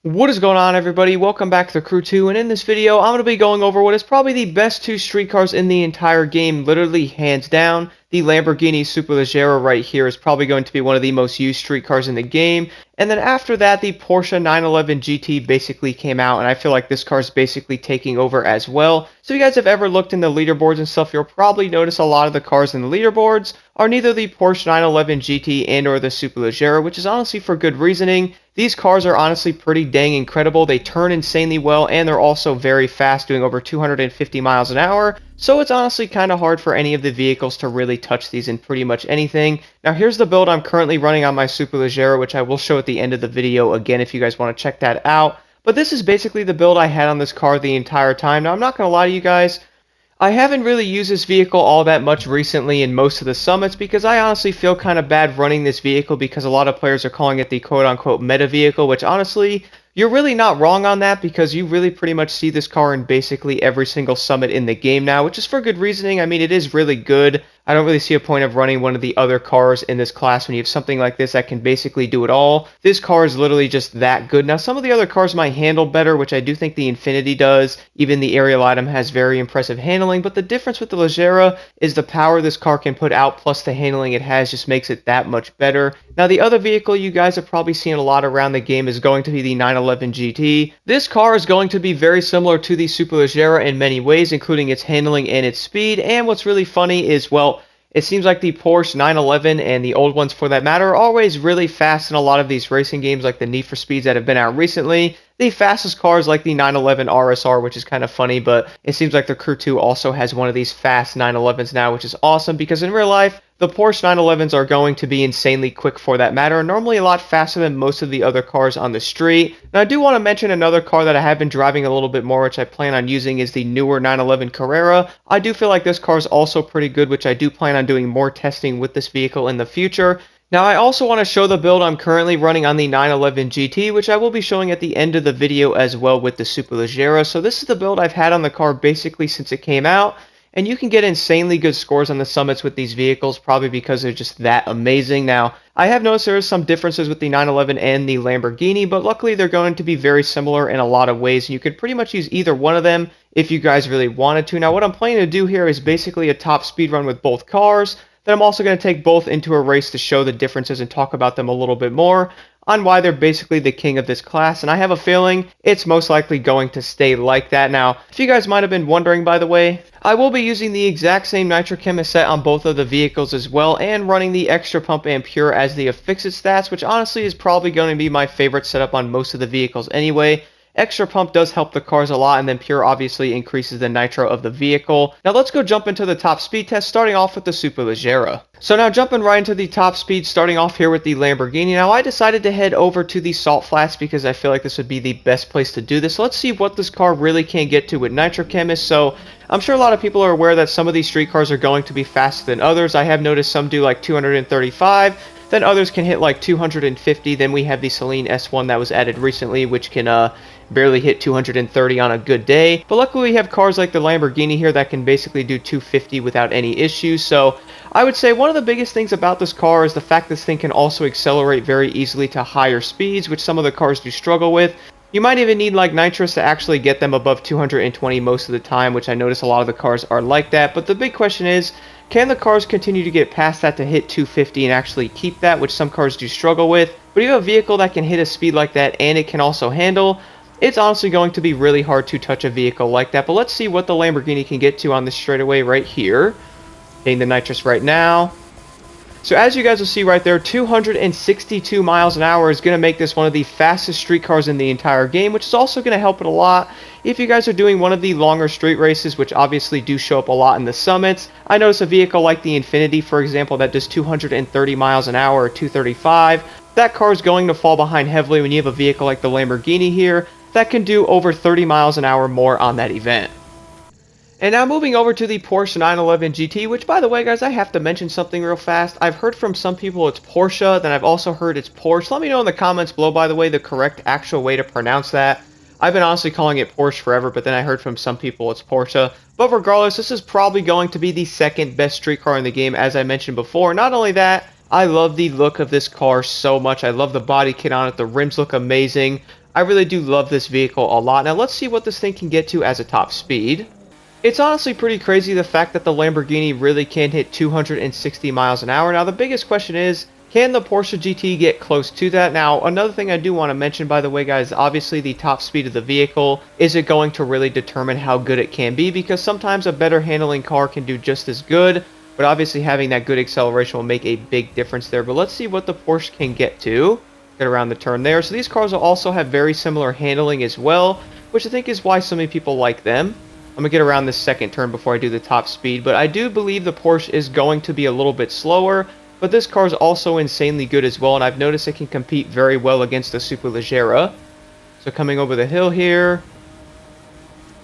What is going on, everybody? Welcome back to the Crew 2, and in this video I'm going to be going over what is probably the best two street cars in the entire game, literally hands down. The Lamborghini Superleggera right here is probably going to be one of the most used street cars in the game, and then after that the Porsche 911 GT basically came out, and I feel like this car is basically taking over as well. So if you guys have ever looked in the leaderboards and stuff, you'll probably notice a lot of the cars in the leaderboards are neither the Porsche 911 GT and or the Superleggera, which is honestly for good reasoning. These cars are honestly pretty dang incredible. They turn insanely well, and they're also very fast, doing over 250 miles an hour. So it's honestly kind of hard for any of the vehicles to really touch these in pretty much anything. Now here's the build I'm currently running on my Superleggera, which I will show at the end of the video again if you guys want to check that out. But this is basically the build I had on this car the entire time. Now I'm not going to lie to you guys, I haven't really used this vehicle all that much recently in most of the summits because I honestly feel kind of bad running this vehicle because a lot of players are calling it the quote-unquote meta vehicle, which honestly, you're really not wrong on that because you really pretty much see this car in basically every single summit in the game now, which is for good reasoning. I mean, it is really good. I don't really see a point of running one of the other cars in this class when you have something like this that can basically do it all. This car is literally just that good. Now, some of the other cars might handle better, which I do think the Infiniti does. Even the Aerial Item has very impressive handling, but the difference with the Leggera is the power this car can put out plus the handling it has just makes it that much better. Now, the other vehicle you guys have probably seen a lot around the game is going to be the 911 GT. This car is going to be very similar to the Superleggera in many ways, including its handling and its speed, and what's really funny is, well, it seems like the Porsche 911 and the old ones for that matter are always really fast in a lot of these racing games like the Need for Speeds that have been out recently. The fastest cars like the 911 RSR, which is kind of funny, but it seems like the Crew 2 also has one of these fast 911s now, which is awesome because in real life, the Porsche 911s are going to be insanely quick for that matter, normally a lot faster than most of the other cars on the street. Now I do want to mention another car that I have been driving a little bit more, which I plan on using, is the newer 911 Carrera. I do feel like this car is also pretty good, which I do plan on doing more testing with this vehicle in the future. Now I also want to show the build I'm currently running on the 911 GT, which I will be showing at the end of the video as well with the Superleggera. So this is the build I've had on the car basically since it came out. And you can get insanely good scores on the summits with these vehicles, probably because they're just that amazing. Now, I have noticed there is some differences with the 911 and the Lamborghini, but luckily they're going to be very similar in a lot of ways. And you could pretty much use either one of them if you guys really wanted to. Now, what I'm planning to do here is basically a top speed run with both cars. Then I'm also going to take both into a race to show the differences and talk about them a little bit more on why they're basically the king of this class, and I have a feeling it's most likely going to stay like that. Now, if you guys might have been wondering, by the way, I will be using the exact same nitrochemist set on both of the vehicles as well, and running the extra pump and pure as the affixed stats, which honestly is probably going to be my favorite setup on most of the vehicles anyway. Extra pump does help the cars a lot, and then pure obviously increases the nitro of the vehicle. Now let's go jump into the top speed test, starting off with the Superleggera. So now jumping right into the top speed, starting off here with the Lamborghini. Now I decided to head over to the salt flats because I feel like this would be the best place to do this. Let's see what this car really can get to with nitrochemist. So I'm sure a lot of people are aware that some of these street cars are going to be faster than others. I have noticed some do like 235. Then others can hit like 250. Then we have the Celine S1 that was added recently, which can barely hit 230 on a good day. But luckily we have cars like the Lamborghini here that can basically do 250 without any issues. So I would say one of the biggest things about this car is the fact this thing can also accelerate very easily to higher speeds, which some of the cars do struggle with. You might even need like nitrous to actually get them above 220 most of the time, which I notice a lot of the cars are like that. But the big question is, can the cars continue to get past that to hit 250 and actually keep that, which some cars do struggle with? But if you have a vehicle that can hit a speed like that and it can also handle, it's honestly going to be really hard to touch a vehicle like that. But let's see what the Lamborghini can get to on this straightaway right here. Hitting the nitrous right now. So as you guys will see right there, 262 miles an hour is going to make this one of the fastest street cars in the entire game, which is also going to help it a lot if you guys are doing one of the longer street races, which obviously do show up a lot in the summits. I notice a vehicle like the Infiniti, for example, that does 230 miles an hour or 235. That car is going to fall behind heavily when you have a vehicle like the Lamborghini here that can do over 30 miles an hour more on that event. And now moving over to the Porsche 911 GT, which by the way guys, I have to mention something real fast. I've heard from some people it's Porsche, then I've also heard it's Porsche. Let me know in the comments below, by the way, the correct actual way to pronounce that. I've been honestly calling it Porsche forever, but then I heard from some people it's Porsche. But regardless, this is probably going to be the second best street car in the game, as I mentioned before. Not only that, I love the look of this car so much. I love the body kit on it. The rims look amazing. I really do love this vehicle a lot. Now let's see what this thing can get to as a top speed. It's honestly pretty crazy the fact that the Lamborghini really can hit 260 miles an hour. Now the biggest question is, can the Porsche GT get close to that? Now, another thing I do want to mention, by the way, guys, obviously the top speed of the vehicle isn't going to really determine how good it can be, because sometimes a better handling car can do just as good, but obviously having that good acceleration will make a big difference there. But let's see what the Porsche can get to. Get around the turn there. So these cars will also have very similar handling as well, which I think is why so many people like them. I'm going to get around this second turn before I do the top speed, but I do believe the Porsche is going to be a little bit slower. But this car is also insanely good as well, and I've noticed it can compete very well against the Superleggera. So coming over the hill here.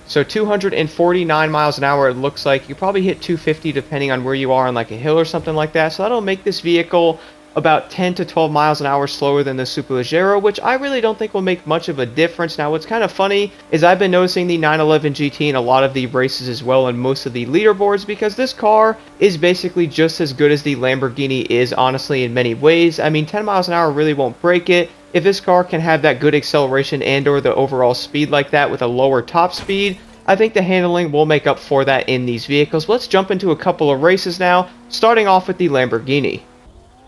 So 249 miles an hour it looks like. You probably hit 250 depending on where you are on like a hill or something like that. So that'll make this vehicle about 10 to 12 miles an hour slower than the Superleggera, which I really don't think will make much of a difference. Now, what's kind of funny is I've been noticing the 911 GT in a lot of the races as well, and most of the leaderboards, because this car is basically just as good as the Lamborghini is, honestly, in many ways. I mean, 10 miles an hour really won't break it. If this car can have that good acceleration and or the overall speed like that with a lower top speed, I think the handling will make up for that in these vehicles. Let's jump into a couple of races now, starting off with the Lamborghini.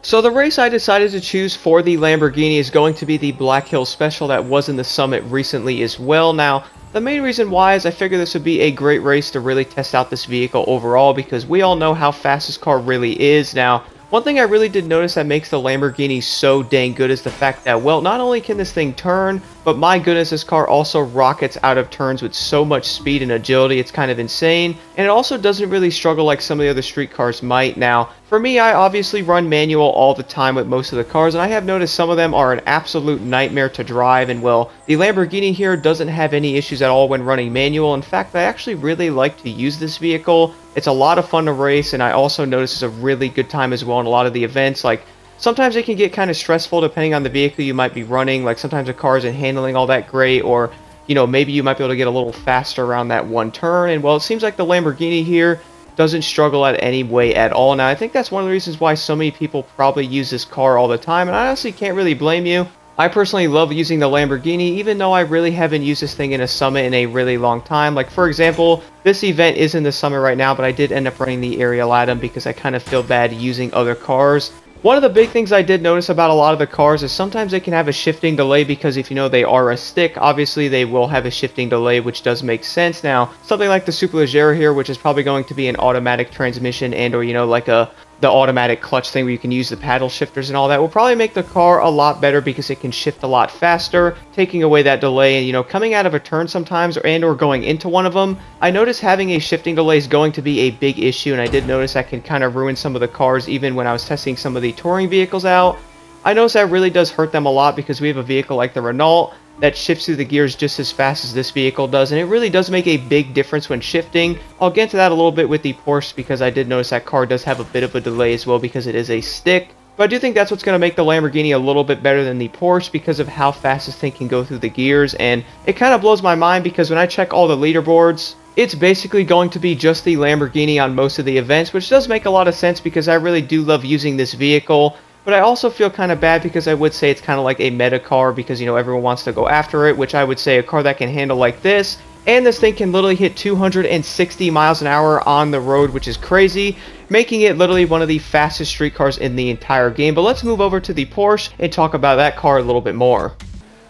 So the race I decided to choose for the Lamborghini is going to be the Black Hill Special that was in the Summit recently as well. Now, the main reason why is I figure this would be a great race to really test out this vehicle overall, because we all know how fast this car really is. Now, one thing I really did notice that makes the Lamborghini so dang good is the fact that, well, not only can this thing turn, but my goodness, this car also rockets out of turns with so much speed and agility. It's kind of insane, and it also doesn't really struggle like some of the other street cars might. Now, for me, I obviously run manual all the time with most of the cars, and I have noticed some of them are an absolute nightmare to drive, and well, the Lamborghini here doesn't have any issues at all when running manual. In fact, I actually really like to use this vehicle. It's a lot of fun to race, and I also notice it's a really good time as well in a lot of the events. Like, sometimes it can get kind of stressful depending on the vehicle you might be running. Like, sometimes the car isn't handling all that great, or, you know, maybe you might be able to get a little faster around that one turn. And, well, it seems like the Lamborghini here doesn't struggle at any way at all. Now, I think that's one of the reasons why so many people probably use this car all the time, and I honestly can't really blame you. I personally love using the Lamborghini, even though I really haven't used this thing in a Summit in a really long time. Like, for example, this event is in the Summit right now, but I did end up running the Aerial Atom because I kind of feel bad using other cars. One of the big things I did notice about a lot of the cars is sometimes they can have a shifting delay, because if you know they are a stick, obviously they will have a shifting delay, which does make sense. Now, something like the Superleggera here, which is probably going to be an automatic transmission and or, you know, like the automatic clutch thing where you can use the paddle shifters and all that, will probably make the car a lot better because it can shift a lot faster, taking away that delay. And, you know, coming out of a turn sometimes or going into one of them, I notice having a shifting delay is going to be a big issue, and I did notice that can kind of ruin some of the cars even when I was testing some of the touring vehicles out. I notice that really does hurt them a lot because we have a vehicle like the Renault that shifts through the gears just as fast as this vehicle does, and it really does make a big difference when shifting. I'll get to that a little bit with the Porsche because I did notice that car does have a bit of a delay as well because it is a stick. But I do think that's what's going to make the Lamborghini a little bit better than the Porsche because of how fast this thing can go through the gears. And it kind of blows my mind because when I check all the leaderboards, it's basically going to be just the Lamborghini on most of the events, which does make a lot of sense because I really do love using this vehicle. But I also feel kind of bad because I would say it's kind of like a meta car because, you know, everyone wants to go after it, which I would say a car that can handle like this. And this thing can literally hit 260 miles an hour on the road, which is crazy, making it literally one of the fastest street cars in the entire game. But let's move over to the Porsche and talk about that car a little bit more.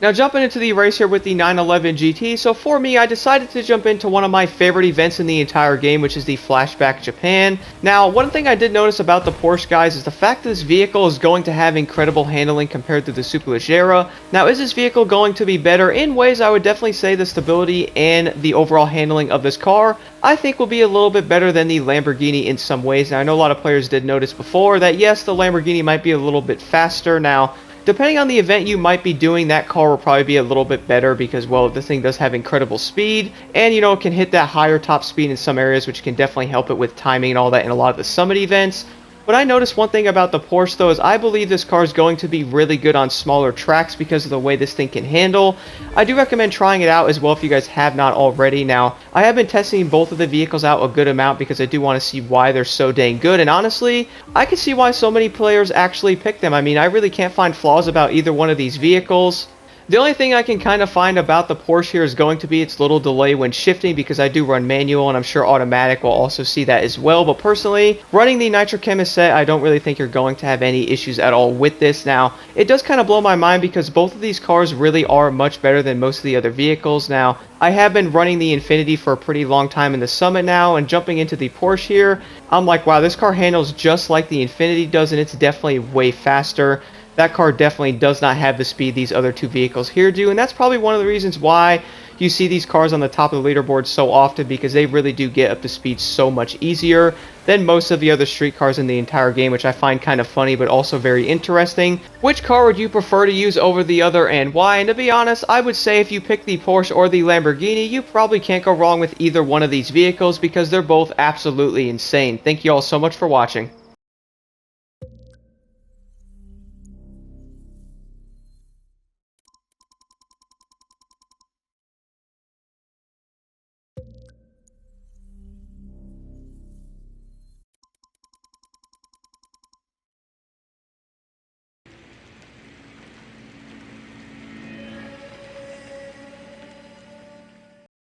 Now, jumping into the race here with the 911 GT, so for me, I decided to jump into one of my favorite events in the entire game, which is the Flashback Japan. Now, one thing I did notice about the Porsche, guys, is the fact that this vehicle is going to have incredible handling compared to the Superleggera. Now, is this vehicle going to be better? In ways, I would definitely say the stability and the overall handling of this car, I think, will be a little bit better than the Lamborghini in some ways. Now, I know a lot of players did notice before that, yes, the Lamborghini might be a little bit faster. Now, depending on the event you might be doing, that car will probably be a little bit better because, well, this thing does have incredible speed, and, you know, it can hit that higher top speed in some areas, which can definitely help it with timing and all that in a lot of the Summit events. But I noticed one thing about the Porsche, though, is I believe this car is going to be really good on smaller tracks because of the way this thing can handle. I do recommend trying it out as well if you guys have not already. Now, I have been testing both of the vehicles out a good amount because I do want to see why they're so dang good. And honestly, I can see why so many players actually pick them. I mean, I really can't find flaws about either one of these vehicles. The only thing I can kind of find about the Porsche here is going to be its little delay when shifting, because I do run manual and I'm sure automatic will also see that as well. But personally, running the Nitrochem set, I don't really think you're going to have any issues at all with this. Now, it does kind of blow my mind because both of these cars really are much better than most of the other vehicles. Now, I have been running the Infiniti for a pretty long time in the Summit now, and jumping into the Porsche here, I'm like, wow, this car handles just like the Infiniti does, and it's definitely way faster. That car definitely does not have the speed these other two vehicles here do, and that's probably one of the reasons why you see these cars on the top of the leaderboard so often, because they really do get up to speed so much easier than most of the other street cars in the entire game, which I find kind of funny but also very interesting. Which car would you prefer to use over the other, and why? And to be honest, I would say if you pick the Porsche or the Lamborghini, you probably can't go wrong with either one of these vehicles because they're both absolutely insane. Thank you all so much for watching.